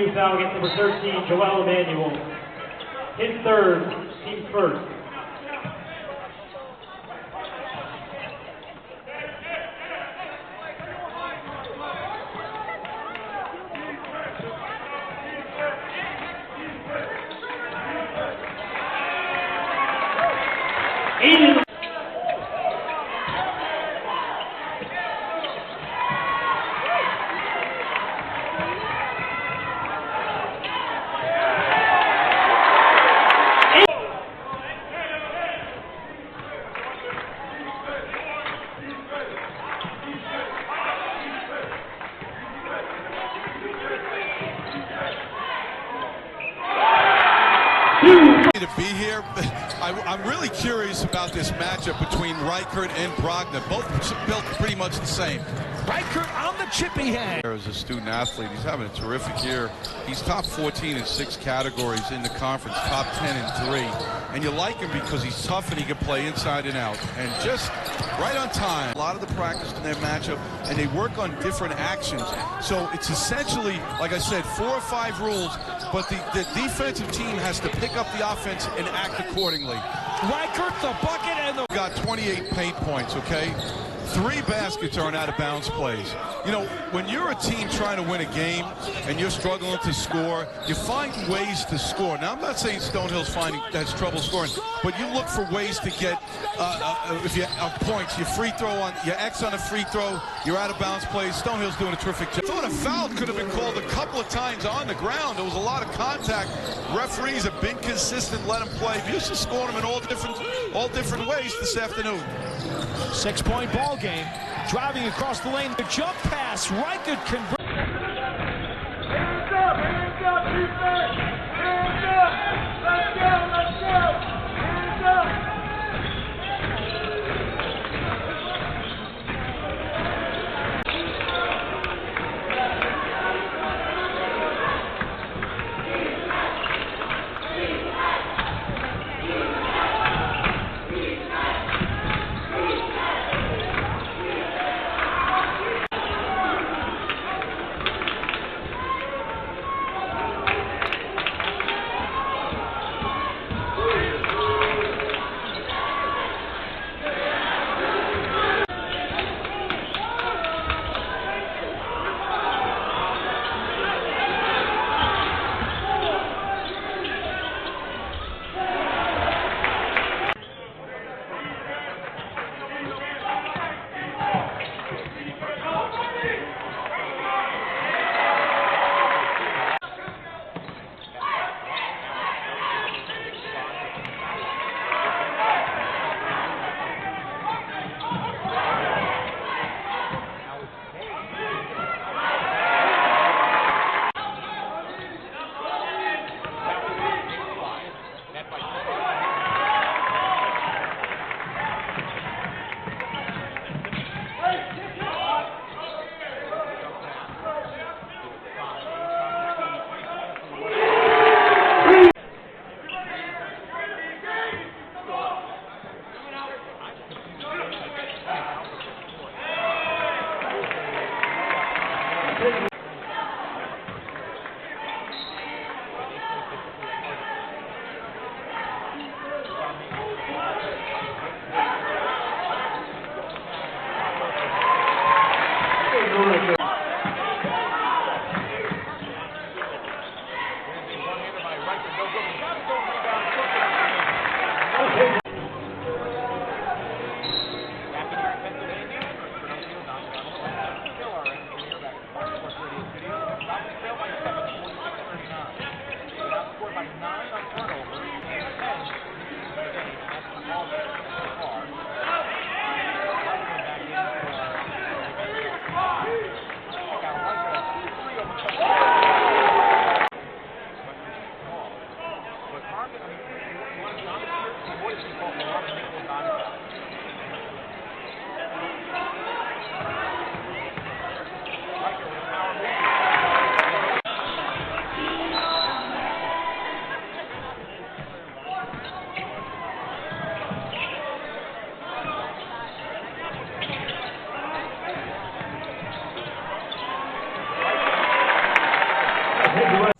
new foul against number 13, Joel Emanuel. His third, team first. Aidan. To be here, I'm really curious about this matchup between Reichert and Brogna. Both built pretty much the same. Reichert on the chippy hand. As a student athlete, he's having a terrific year. He's top 14 in 6 categories in the conference, top 10 in 3. And you like him because he's tough and he can play inside and out. And just right on time. A lot of the practice in their matchup, and they work on different actions. So it's essentially, like I said, 4 or 5 rules, but the defensive team has to pick up the offense and act accordingly. Reichert, the bucket, and the... Got 28 paint points, okay? 3 baskets are in out-of-bounds plays. You know, when you're a team trying to win a game and you're struggling to score, you find ways to score. Now, I'm not saying Stonehill's has trouble scoring, but you look for ways to get if you points. Your free throw on your X on a free throw, your out-of-bounds plays. Stonehill's doing a terrific job. I thought a foul could have been called a couple of times on the ground. There was a lot of contact. Referees have been consistent, let them play. Busey scored them in all different ways this afternoon. 6-point ball game. Driving across the lane. The jump pass. Reichert converts. Hands up, defense! Hands up! Let's go! Hands up!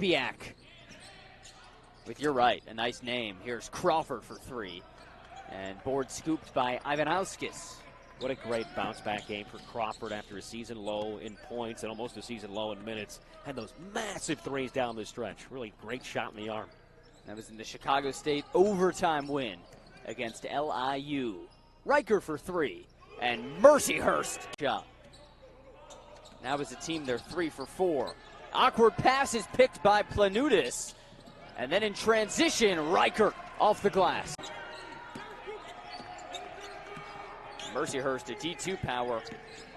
Stasiak. With your right, a nice name. Here's Crawford for three. And board scooped by Ivanauskis. What a great bounce-back game for Crawford after a season low in points and almost a season low in minutes. Had those massive threes down the stretch. Really great shot in the arm. That was in the Chicago State overtime win against LIU. Reichert for three. And Mercyhurst shot. Now as a team, they're 3 for 4. Awkward pass is picked by Planutis. And then in transition, Reichert off the glass. Mercyhurst, a D2 power,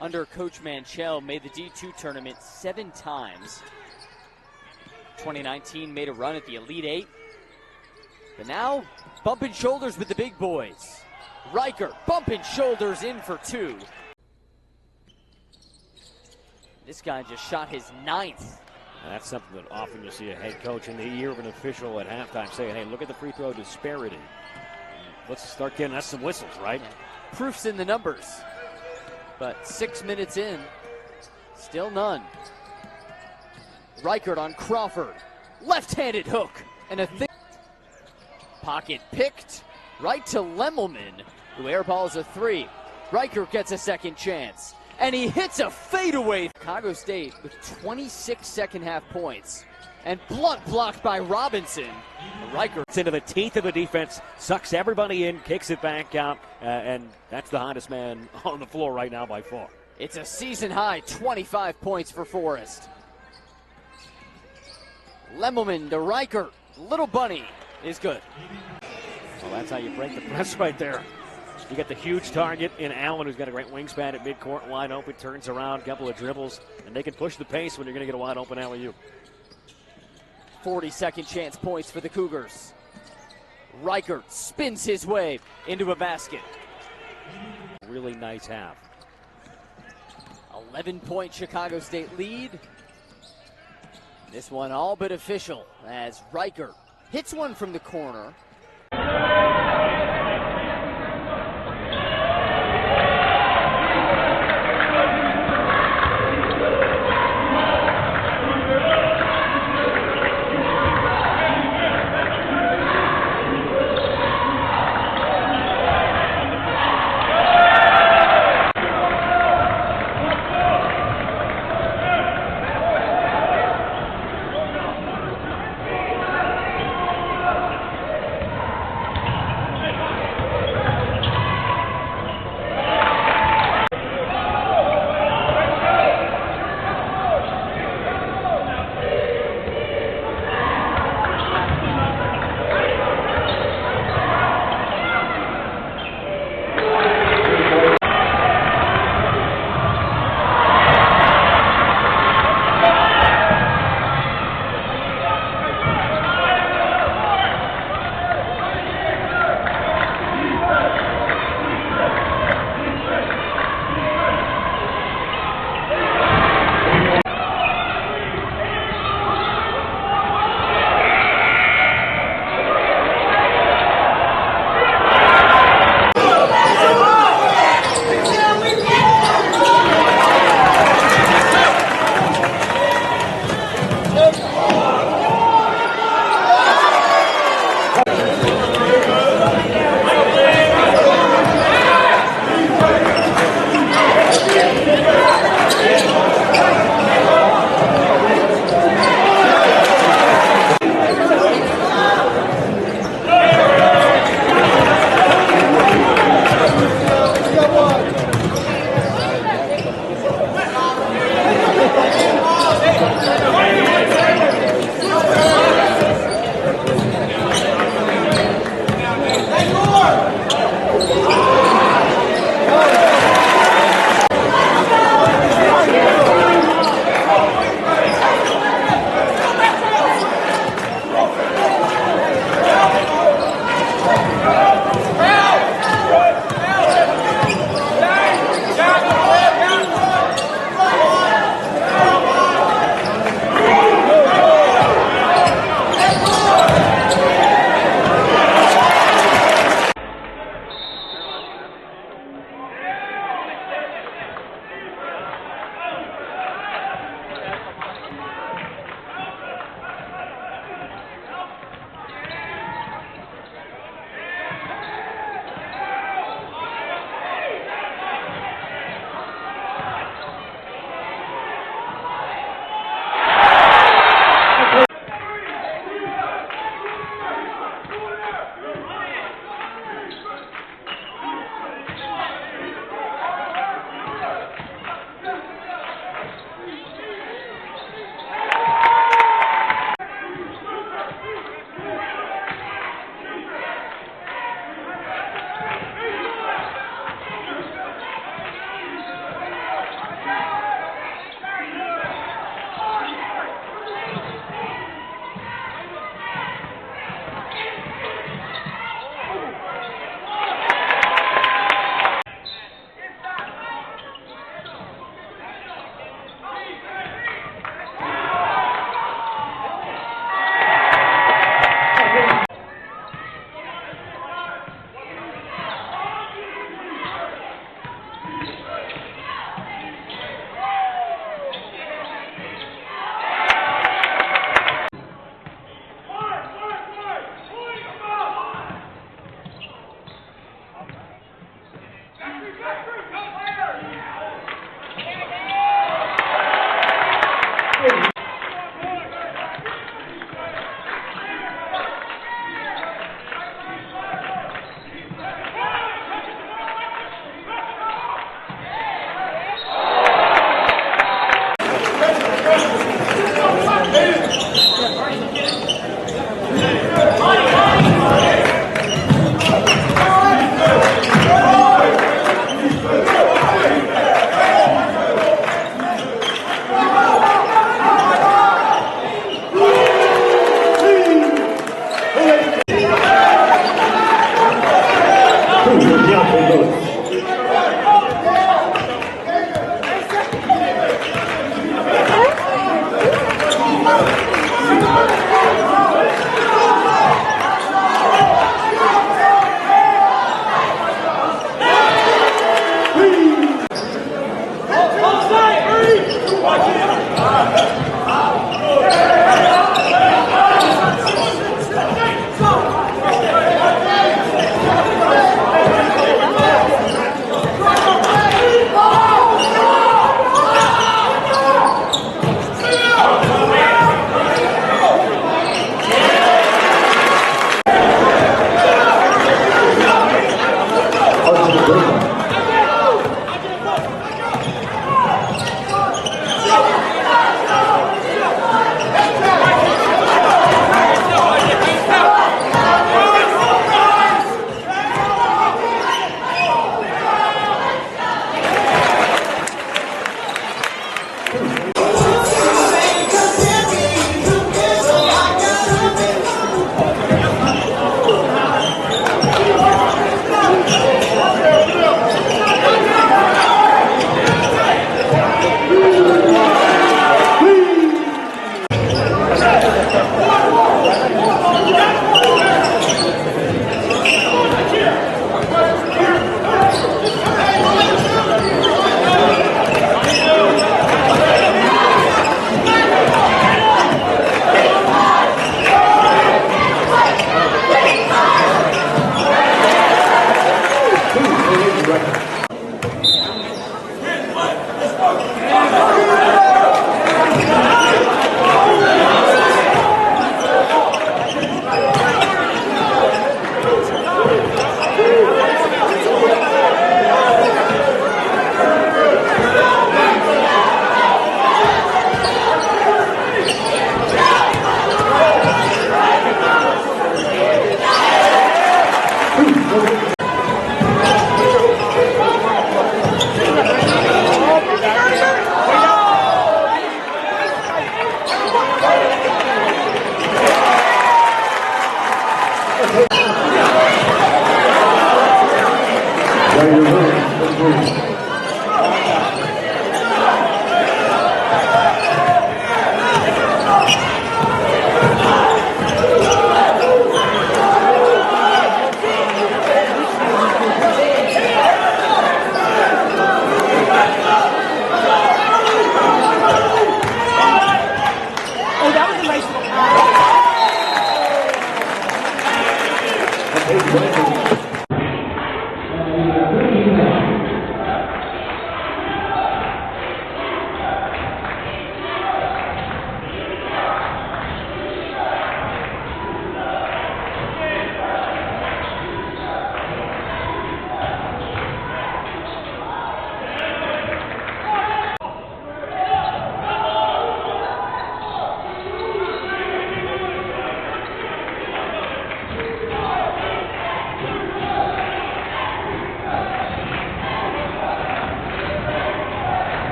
under Coach Manchel, made the D2 tournament 7 times. 2019 made a run at the Elite 8. But now, bumping shoulders with the big boys. Reichert bumping shoulders in for 2. This guy just shot his 9th. And that's something that often you see a head coach in the ear of an official at halftime saying, hey, look at the free throw disparity. Let's start getting us some whistles, right? Yeah. Proof's in the numbers. But 6 minutes in, still none. Reichert on Crawford. Left-handed hook. And a thick pocket picked right to Lemmelman, who airballs a 3. Reichert gets a second chance. And he hits a fadeaway. Chicago State with 26 second-half points. And blocked by Robinson. Reichert into the teeth of the defense, sucks everybody in, kicks it back out, and that's the hottest man on the floor right now by far. It's a season-high 25 points for Forrest. Lemmelman to Reichert. Little Bunny is good. Well, that's how you break the press right there. You got the huge target in Allen, who's got a great wingspan at midcourt, wide open, turns around, couple of dribbles, and they can push the pace when you're going to get a wide open alley-oop. 40-second chance points for the Cougars. Reichert spins his way into a basket. Really nice half. 11-point Chicago State lead. This one all but official as Reichert hits one from the corner.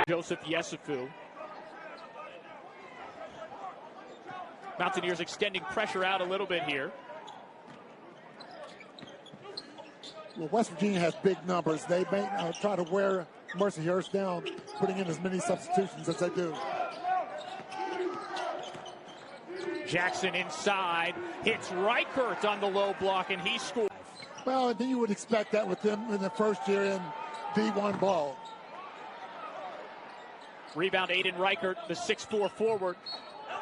Joseph Yesufu. Mountaineers extending pressure out a little bit here. Well, West Virginia has big numbers. They may try to wear Mercyhurst down, putting in as many substitutions as they do. Jackson inside, hits Reichert on the low block, and he scores. Well, then you would expect that with them in the first year in D1 ball. Rebound, Aidan Reichert, the 6'4" forward.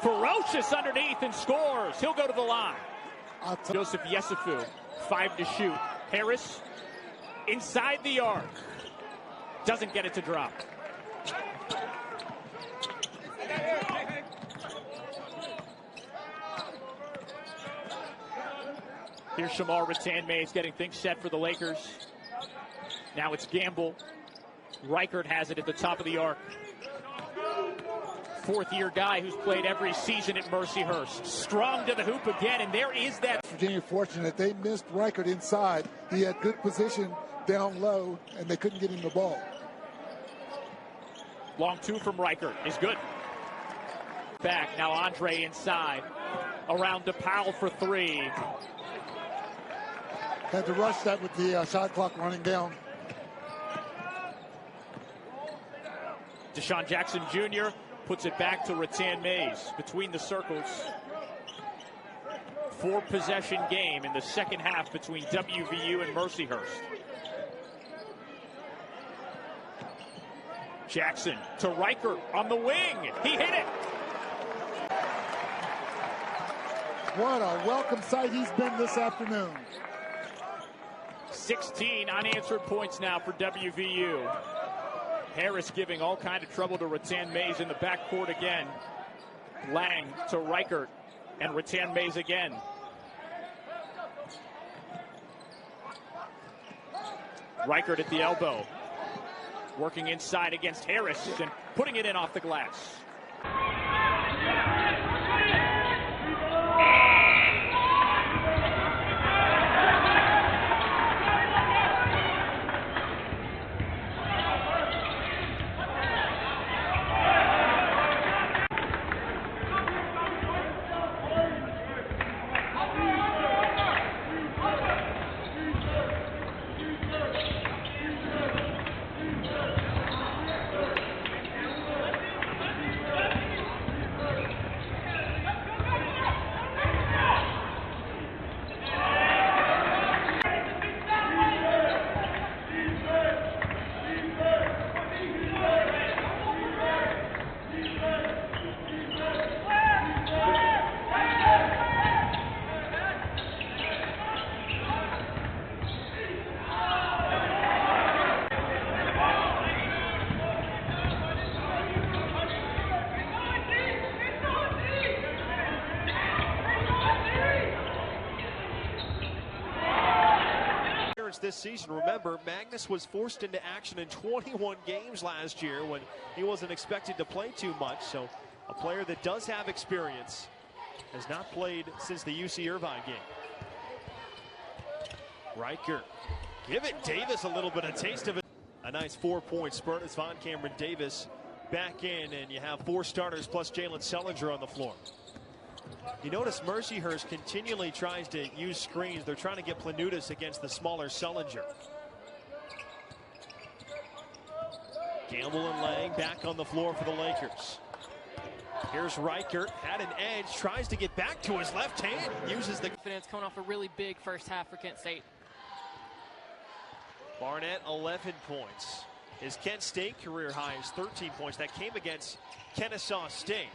Ferocious underneath and scores. He'll go to the line. Joseph Yesufu, 5 to shoot. Harris inside the arc. Doesn't get it to drop. Here's Shamar Rattan-Mays getting things set for the Lakers. Now it's Gamble. Reichert has it at the top of the arc. Fourth-year guy who's played every season at Mercyhurst. Strong to the hoop again, and there is that. Virginia fortunate. They missed Reichert inside. He had good position down low, and they couldn't get him the ball. Long two from Reichert is good. Back, now Andre inside. Around DePaul for 3. Had to rush that with the shot clock running down. Deshaun Jackson Jr. puts it back to Rattan-Mays between the circles. 4-possession game in the second half between WVU and Mercyhurst. Jackson to Reichert on the wing. He hit it. What a welcome sight he's been this afternoon. 16 unanswered points now for WVU. Harris giving all kind of trouble to Rattan-Mays in the backcourt again. Lang to Reichert and Rattan-Mays again. Reichert at the elbow. Working inside against Harris and putting it in off the glass. This season. Remember, Magnus was forced into action in 21 games last year when he wasn't expected to play too much. So a player that does have experience has not played since the UC Irvine game. Reichert, give it Davis a little bit of taste of it. A nice 4-point spurt as Von Cameron Davis back in, and you have 4 starters plus Jalen Sellinger on the floor. You notice Mercyhurst continually tries to use screens. They're trying to get Planutis against the smaller Sellinger. Gamble and Lang back on the floor for the Lakers. Here's Reichert, had an edge, tries to get back to his left hand, uses the confidence coming off a really big first half for Kent State. Barnett, 11 points. His Kent State career high is 13 points. That came against Kennesaw State.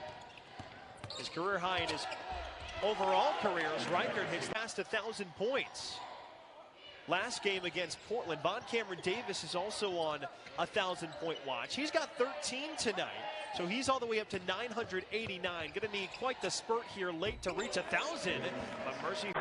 His career high in his overall career as Reichert hits past 1,000 points. Last game against Portland, Von Cameron Davis is also on a 1,000-point watch. He's got 13 tonight, so he's all the way up to 989. Going to need quite the spurt here late to reach 1,000. But Mercy.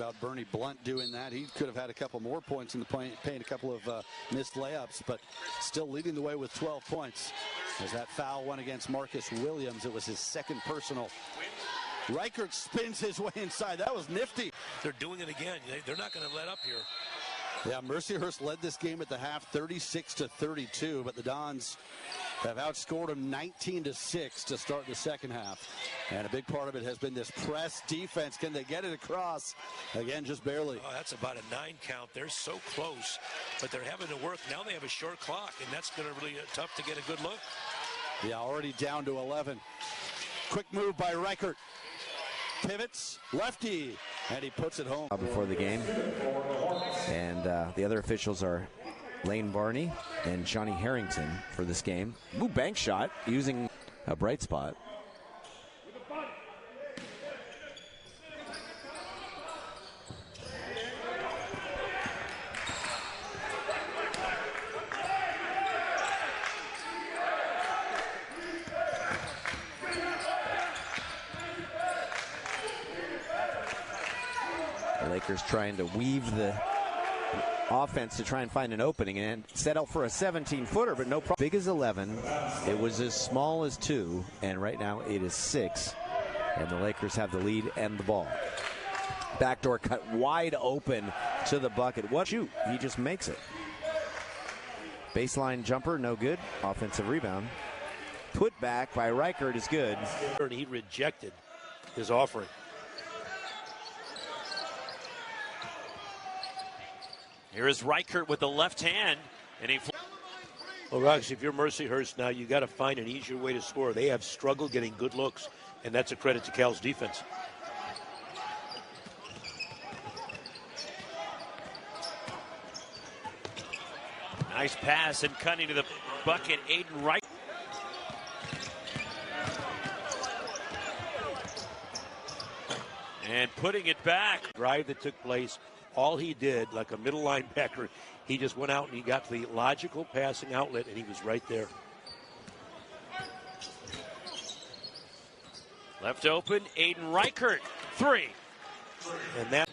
About Bernie Blunt doing that. He could have had a couple more points in the paint, a couple of missed layups, but still leading the way with 12 points. As that foul went against Marcus Williams, it was his second personal. Reichert spins his way inside. That was nifty. They're doing it again. They're not going to let up here. Yeah, Mercyhurst led this game at the half 36-32, but the Dons have outscored them 19-6 to start the second half. And a big part of it has been this press defense. Can they get it across? Again, just barely. Oh, that's about a 9 count. They're so close, but they're having to work. Now they have a short clock, and that's going to really tough to get a good look. Yeah, already down to 11. Quick move by Reichert. Pivots, lefty, and he puts it home. Before the game. And the other officials are Lane Barney and Johnny Harrington for this game. Ooh, bank shot using a bright spot. The Lakers trying to weave the offense to try and find an opening and settle for a 17-footer, but no problem. Big as 11. It was as small as 2, and right now it is 6. And the Lakers have the lead and the ball. Backdoor cut wide open to the bucket. What shoot? He just makes it. Baseline jumper, no good. Offensive rebound. Put back by Reichert is good. And he rejected his offering. Here is Reichert with the left hand, and he. Well, Rox, if you're Mercyhurst now, you got to find an easier way to score. They have struggled getting good looks, and that's a credit to Cal's defense. Nice pass and cutting to the bucket, Aidan Reichert. And putting it back. Drive that took place. All he did, like a middle linebacker, he just went out and he got the logical passing outlet, and he was right there. Left open, Aidan Reichert, 3. And that.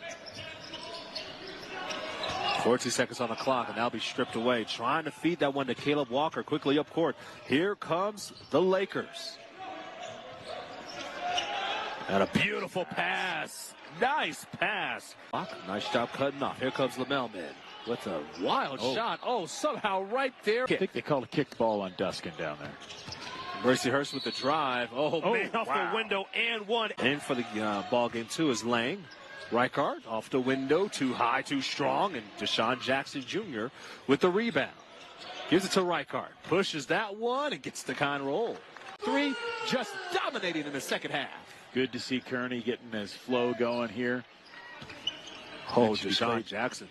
14 seconds on the clock, and that'll be stripped away. Trying to feed that one to Caleb Walker quickly up court. Here comes the Lakers. And a beautiful pass. Nice pass. Nice job cutting off. Here comes Lamelman with a wild shot. Oh, somehow right there. I think they called a kicked ball on Duskin down there. Mercyhurst with the drive. Oh man, off the window and one. And for the ball game, too, is Lang. Reichert off the window, too high, too strong, and Deshaun Jackson Jr. with the rebound. Gives it to Reichert. Pushes that one and gets the kind roll. 3, just dominating in the second half. Good to see Kearney getting his flow going here. Oh, Deshaun Jackson.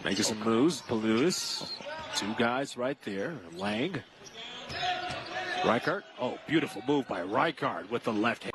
Making some moves. Paludas. 2 guys right there. Lang. Reichert. Oh, beautiful move by Reichert with the left hand.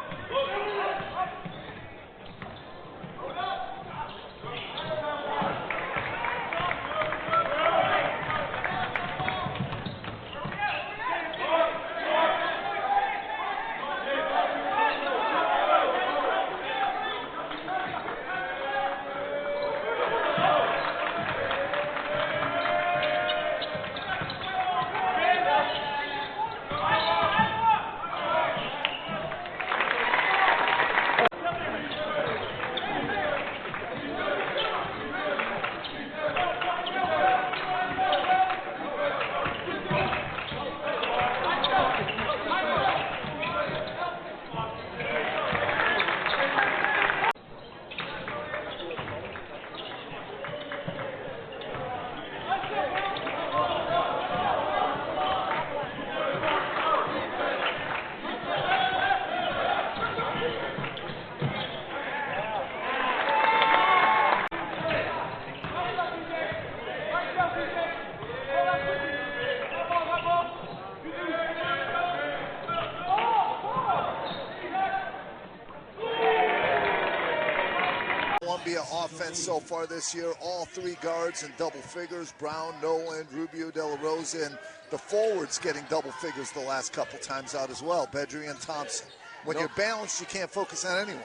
Offense so far this year, all 3 guards in double figures, Brown, Noland, Rubio, De La Rosa, and the forwards getting double figures the last couple times out as well, Bedry and Thompson. When you're balanced, you can't focus on anyone.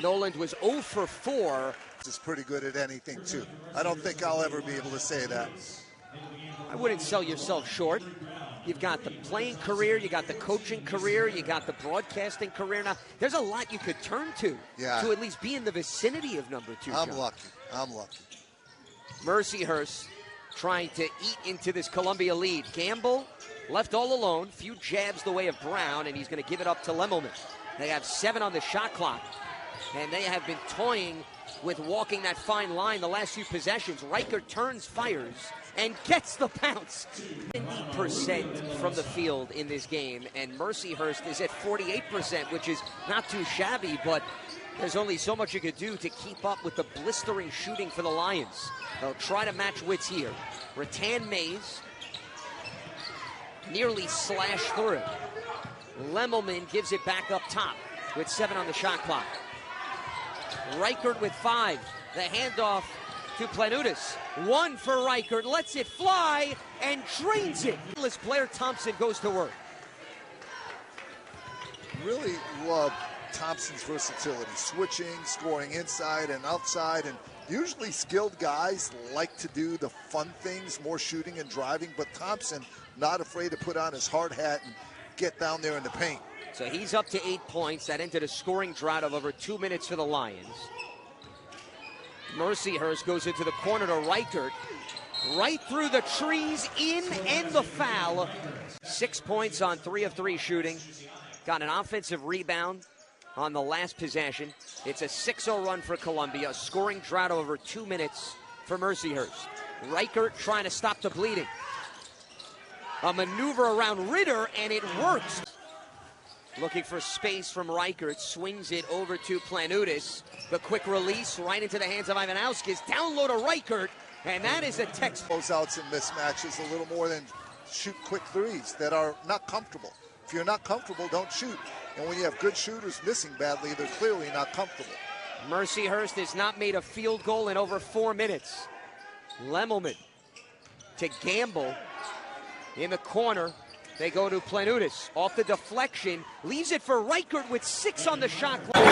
Noland was 0 for 4. Is pretty good at anything, too. I don't think I'll ever be able to say that. I wouldn't sell yourself short. You've got the playing career, you got the coaching career, you got the broadcasting career. Now, there's a lot you could turn to at least be in the vicinity of number 2. I'm lucky. Mercyhurst trying to eat into this Columbia lead. Gamble left all alone, few jabs the way of Brown, and he's going to give it up to Lemmelman. They have 7 on the shot clock, and they have been toying with walking that fine line the last few possessions. Reichert turns, fires, and gets the bounce. 70% from the field in this game, and Mercyhurst is at 48%, which is not too shabby, but there's only so much you could do to keep up with the blistering shooting for the Lions. They'll try to match wits here. Rattan Mays nearly slashed through. Lemmelman gives it back up top with 7 on the shot clock. Reichert with 5. The handoff to Planutis. 1 for Reichert, lets it fly and drains it. Blair Thompson goes to work. Really love Thompson's versatility, switching, scoring inside and outside, and usually skilled guys like to do the fun things, more shooting and driving, but Thompson not afraid to put on his hard hat and get down there in the paint. So he's up to 8 points. That ended a scoring drought of over 2 minutes for the Lions. Mercyhurst goes into the corner to Reichert. Right through the trees, in, and the foul. 6 points on 3 of 3 shooting. Got an offensive rebound on the last possession. It's a 6-0 run for Columbia. A scoring drought of over 2 minutes for Mercyhurst. Reichert trying to stop the bleeding. A maneuver around Ritter, and it works. Looking for space from Reichert, swings it over to Planutis. The quick release right into the hands of Ivanauskis. Down low to Reichert, and that is a text. Closeouts and mismatches a little more than shoot quick threes that are not comfortable. If you're not comfortable, don't shoot. And when you have good shooters missing badly, they're clearly not comfortable. Mercyhurst has not made a field goal in over 4 minutes. Lemmelman to Gamble in the corner. They go to Planutis. Off the deflection. Leaves it for Reichert with 6 on the shot clock.